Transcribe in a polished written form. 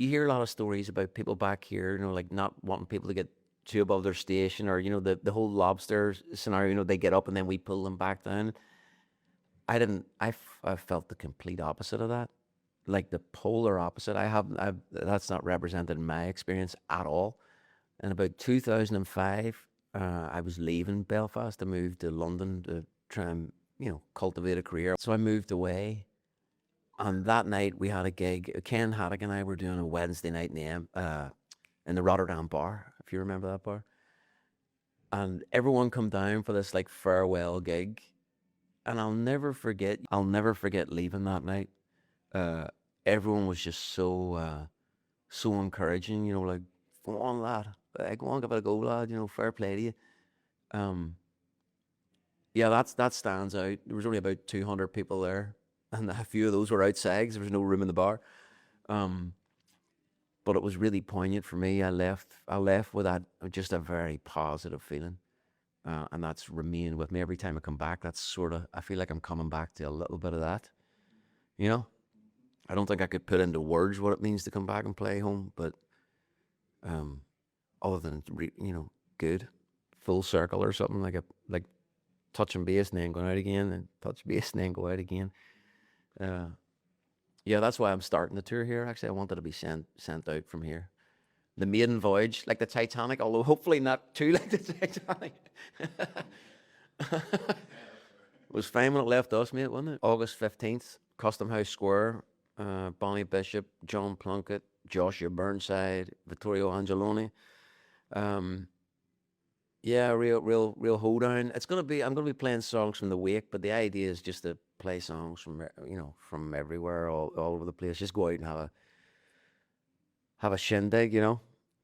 you hear a lot of stories about people back here, like not wanting people to get too above their station, or the whole lobster scenario. They get up and then we pull them back down. I didn't. I felt the complete opposite of that, like the polar opposite. That's not represented in my experience at all. In about 2005, I was leaving Belfast to move to London to try and cultivate a career. So I moved away, and that night we had a gig. Ken Haddock and I were doing a Wednesday night in the Rotterdam bar, if you remember that bar. And everyone come down for this like farewell gig, and I'll never forget. I'll never forget leaving that night. Uh, Everyone was just so encouraging. Like, go on, lad. Go on, give it a go, lad. Fair play to you. Um, yeah, that stands out. There was only about 200 people there, and a few of those were outside 'cause there was no room in the bar. Um, but it was really poignant for me. I left with that just a very positive feeling, and that's remained with me every time I come back. That's sort of I feel like I'm coming back to a little bit of that. You know, I don't think I could put into words what it means to come back and play home, but um, other than good, full circle or something like touching base and then going out again, and touch base and then go out again. Uh, yeah, that's why I'm starting the tour here. Actually, I wanted to be sent out from here. The maiden voyage, like the Titanic, although hopefully not too like the Titanic. It was fine when it left us, mate, wasn't it? August 15th, Custom House Square, Bonnie Bishop, John Plunkett, Joshua Burnside, Vittorio Angeloni. Um, yeah, real hoedown. I'm gonna be playing songs from the Wake, but the idea is just to play songs from everywhere, all over the place. Just go out and have a shindig.